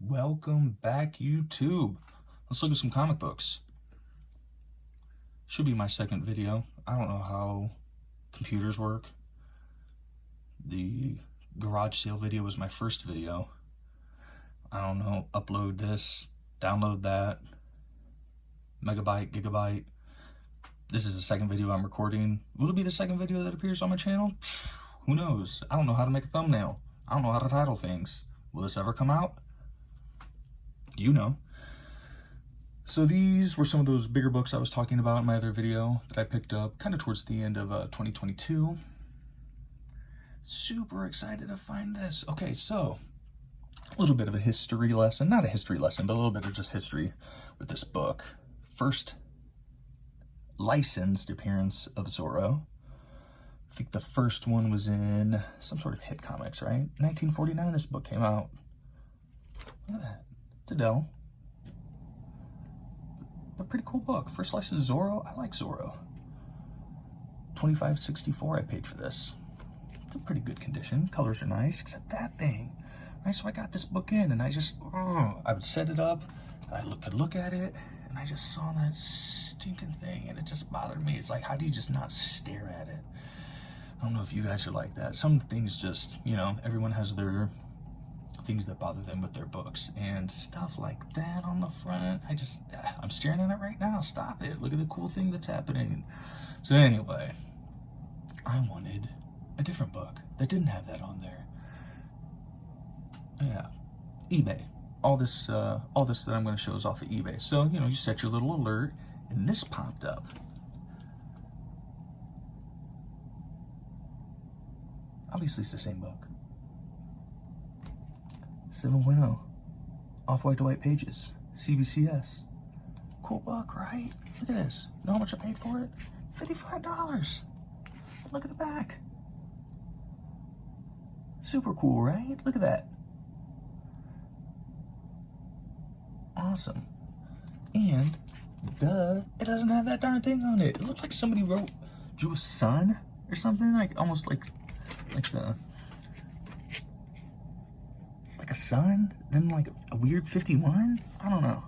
Welcome back, YouTube. Let's look at some comic books. Should be my second video. I don't know how computers work. The garage sale video was my first video. I don't know, upload this, download that, megabyte, gigabyte. This is the second video I'm recording. Will it be the second video that appears on my channel? Who knows? I don't know how to make a thumbnail. I don't know how to title things. Will this ever come out? You know. So these were some of those bigger books I was talking about in my other video that I picked up kind of towards the end of 2022. Super excited to find this. Okay, so a little bit of a history lesson. Not a history lesson, but a little bit of just history with this book. First licensed appearance of Zorro. I think the first one was in some sort of Hit Comics, right? 1949 this book came out. Look at that. It's Adele. A pretty cool book. First licensed Zorro. I like Zorro. $25.64 I paid for this. It's a pretty good condition. Colors are nice, except that thing. Right, so I got this book in, and I just, I would set it up, and I could look at it, and I just saw that stinking thing, and it just bothered me. It's like, how do you just not stare at it? I don't know if you guys are like that. Some things just, you know, everyone has their things that bother them with their books, and stuff like that on the front. I'm staring at it right now. Stop it. Look at the cool thing that's happening. So anyway, I wanted a different book that didn't have that on there. Yeah, eBay. All this that I'm going to show is off of eBay. So, you know, you set your little alert, and this popped up. Obviously, it's the same book. 7.0. Off-white to white pages. CBCS. Cool book, right? Look at this. You know how much I paid for it? $55. Look at the back. Super cool, right? Look at that. Awesome. And, duh, it doesn't have that darn thing on it. It looked like somebody drew a sun or something, like almost like the, it's like a sun, then like a weird 51. I don't know.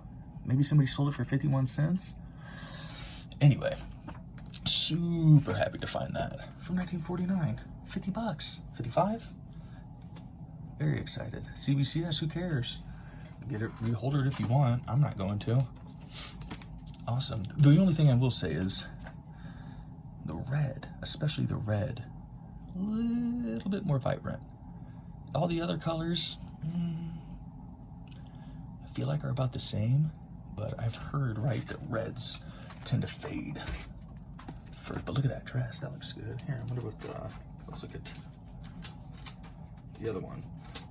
Maybe somebody sold it for 51 cents. Anyway, super happy to find that from 1949. 50 bucks. 55. Very excited. CBCS. Who cares? Get it, rehold it if you want. I'm not going to. Awesome. The only thing I will say is the red, especially the red, a little bit more vibrant. All the other colors, I feel like are about the same, but I've heard, right, that reds tend to fade. But look at that dress. That looks good. Here, I wonder what, let's look at the other one.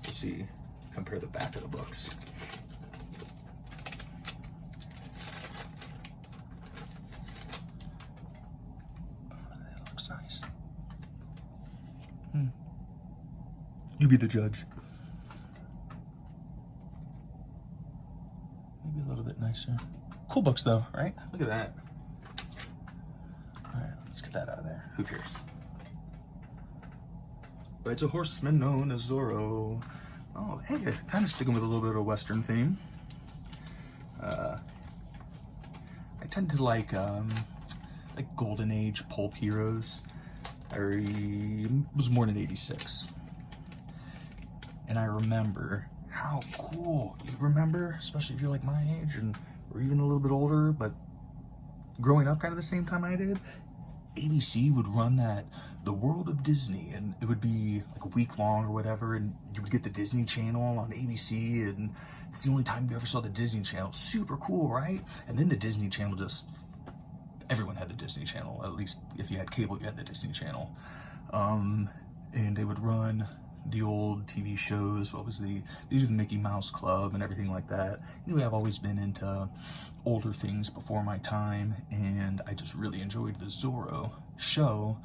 We'll see, compare the back of the books. Nice. You be the judge. Maybe a little bit nicer. Cool books though, right? Look at that. Alright, let's get that out of there. Who cares? Rides a horseman known as Zorro. Oh, hey, kind of sticking with a little bit of a Western theme. I tend to like Golden Age pulp heroes. I was born in '86, and I remember how cool. You remember, especially if you're like my age or even a little bit older, but growing up kind of the same time I did. ABC would run The World of Disney, and it would be like a week long or whatever, and you would get the Disney Channel on ABC, and it's the only time you ever saw the Disney Channel. Super cool, right? And then the Disney Channel everyone had the Disney Channel. At least if you had cable, you had the Disney Channel. And they would run the old TV shows. These are the Mickey Mouse Club and everything like that. Anyway, I've always been into older things before my time, and I just really enjoyed the Zorro show.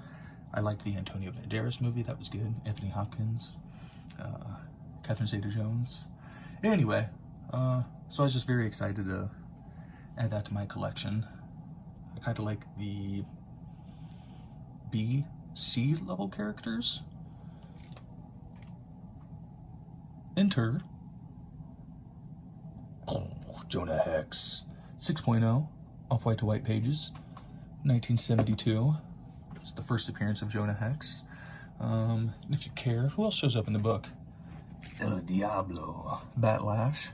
I liked the Antonio Banderas movie. That was good. Anthony Hopkins, Catherine Zeta-Jones. Anyway, so I was just very excited to add that to my collection. I kind of like the B, C level characters. Enter Jonah Hex 6.0, off-white to white pages, 1972. It's the first appearance of Jonah Hex. And if you care, who else shows up in the book? El Diablo, Batlash.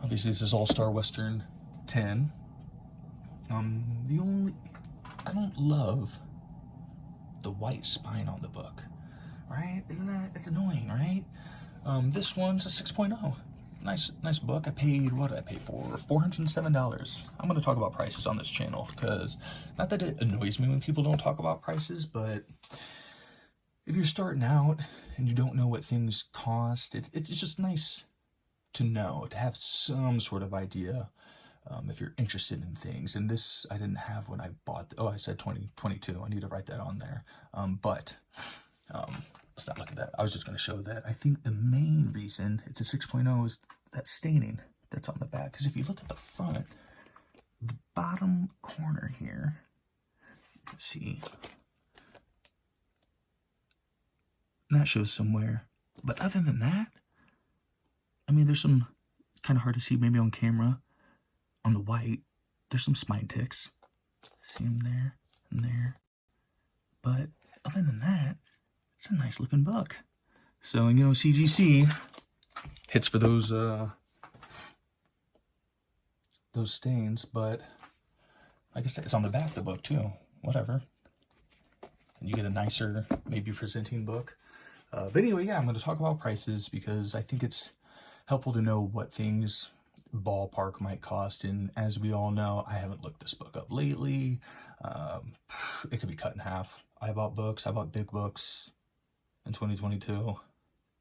Obviously, this is All-Star Western 10. I don't love the white spine on the book, right? It's annoying, right? This one's a 6.0. Nice book. I paid, what did I pay for? $407. I'm going to talk about prices on this channel because, not that it annoys me when people don't talk about prices, but if you're starting out and you don't know what things cost, it's just nice to know, to have some sort of idea if you're interested in things. And this I didn't have when I bought, I said 2022. I need to write that on there. Let's not look at that. I was just going to show that. I think the main reason it's a 6.0 is that staining that's on the back. Because if you look at the front, the bottom corner here, you can see, and that shows somewhere. But other than that, I mean, there's some, it's kind of hard to see maybe on camera. On the white, there's some spine ticks. See them there and there. But other than that, it's a nice looking book. So, you know, CGC hits for those stains, but like I said, it's on the back of the book too. Whatever. And you get a nicer, maybe presenting book. But anyway, yeah, I'm going to talk about prices because I think it's helpful to know what things ballpark might cost. And as we all know, I haven't looked this book up lately. It could be cut in half. I bought big books in 2022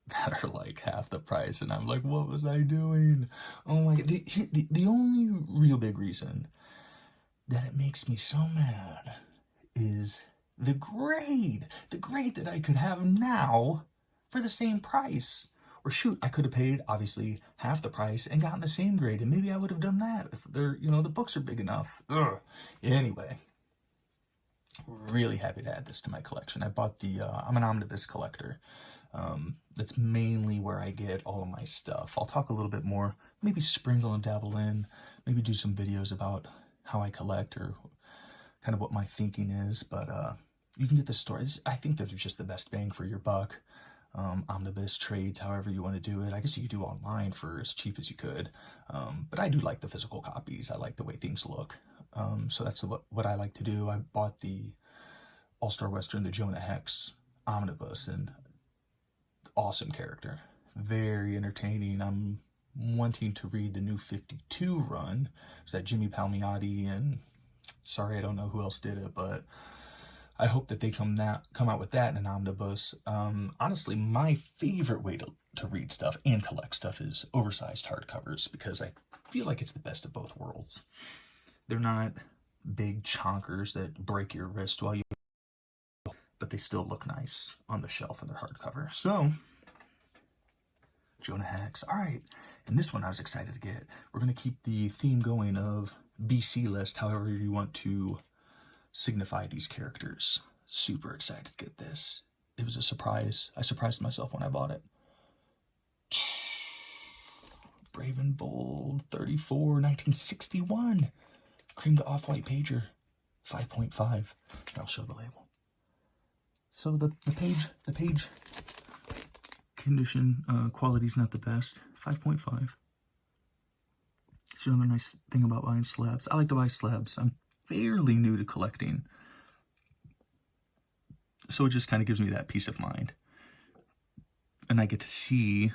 that are like half the price, and I'm like, what was I doing? Oh my god. The only real big reason that it makes me so mad is the grade that I could have now for the same price. Or shoot, I could have paid, obviously, half the price and gotten the same grade, and maybe I would have done that if they're, you know, the books are big enough. Ugh. Anyway, really happy to add this to my collection. I bought I'm an omnibus collector. That's mainly where I get all of my stuff. I'll talk a little bit more, maybe sprinkle and dabble in, maybe do some videos about how I collect or kind of what my thinking is, but you can get the stories. I think that they're just the best bang for your buck. Omnibus trades, however you want to do it. I guess you could do online for as cheap as you could, but I do like the physical copies. I like the way things look, so that's what I like to do. I bought the All-Star Western, the Jonah Hex omnibus, and awesome character, very entertaining. I'm wanting to read the new 52 run. It's that Jimmy Palmiotti, and sorry I don't know who else did it, but I hope that they come out with that in an omnibus. Honestly, my favorite way to read stuff and collect stuff is oversized hardcovers, because I feel like it's the best of both worlds. They're not big chonkers that break your wrist while you, but they still look nice on the shelf in their hardcover. So, Jonah Hex. All right, and this one I was excited to get. We're going to keep the theme going of BC list, however you want to signify these characters. Super excited to get this. It was a surprise. I surprised myself when I bought it. Brave and Bold 34, 1961. Cream to off-white pager, 5.5. I'll show the label. So the page condition quality is not the best. 5.5. It's another nice thing about buying slabs. I like to buy slabs. I'm fairly new to collecting, so it just kind of gives me that peace of mind, and I get to see,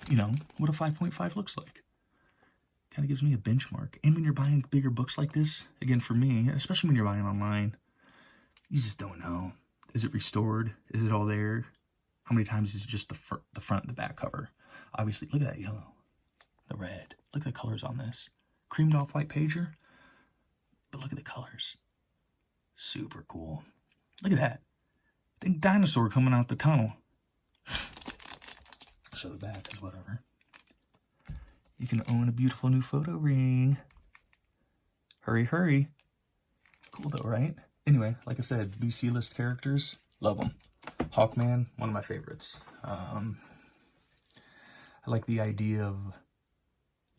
you know, what a 5.5 looks like. Kind of gives me a benchmark. And when you're buying bigger books like this, again, for me, especially when you're buying online, you just don't know. Is it restored? Is it all there? How many times is it just the front and the back cover? Obviously, look at that yellow, the red. Look at the colors on this. Creamed off white pager. But look at the colors. Super cool. Look at that. Big dinosaur coming out the tunnel. Show the back is whatever. You can own a beautiful new photo ring. Hurry, hurry. Cool though, right? Anyway, like I said, BC list characters. Love them. Hawkman, one of my favorites. I like the idea of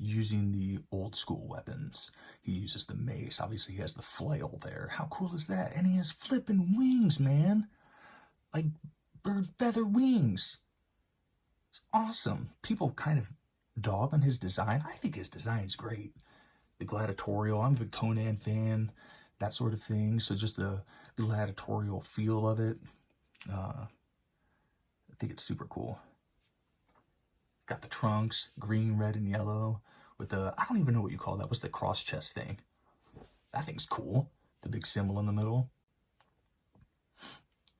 using the old school weapons. He uses the mace. Obviously, he has the flail there. How cool is that? And he has flipping wings, man. Like bird feather wings. It's awesome. People kind of dog on his design. I think his design's great. The gladiatorial. I'm a big Conan fan. That sort of thing. So just the gladiatorial feel of it. I think it's super cool. Got the trunks, green, red, and yellow, with the, I don't even know what you call that. What's the cross chest thing? That thing's cool. The big symbol in the middle.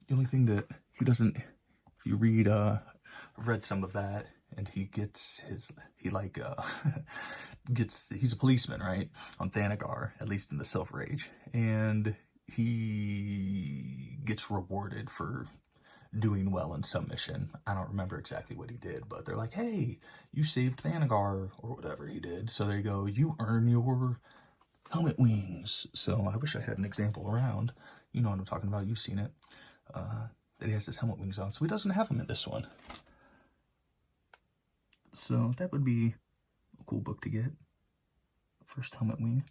The only thing that he doesn't, if you read, I've read some of that, and he gets his, he's a policeman, right? On Thanagar, at least in the Silver Age. And he gets rewarded for doing well in some mission. I don't remember exactly what he did, but they're like, hey, you saved Thanagar, or whatever he did. So there you go, you earn your helmet wings. So I wish I had an example around. You know what I'm talking about, you've seen it. That he has his helmet wings on, so he doesn't have them in this one. So that would be a cool book to get. First helmet wing.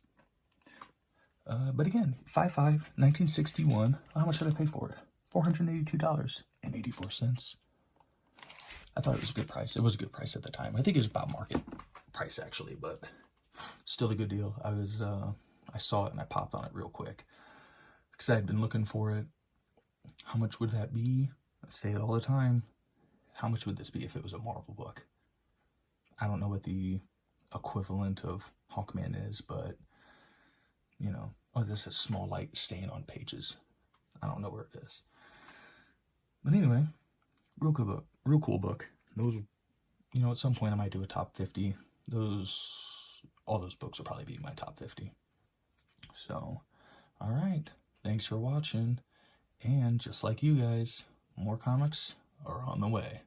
But again, 5.5, 1961. How much did I pay for it? $482.84. I thought it was a good price. It was a good price at the time. I think it was about market price actually, but still a good deal. I saw it and I popped on it real quick because I had been looking for it. How much would that be? I say it all the time. How much would this be if it was a Marvel book? I don't know what the equivalent of Hawkman is, but you know, oh, this is small light stain on pages. I don't know where it is. But anyway, real cool book. Those, you know, at some point I might do a top 50. All those books will probably be my top 50. So, all right. Thanks for watching. And just like you guys, more comics are on the way.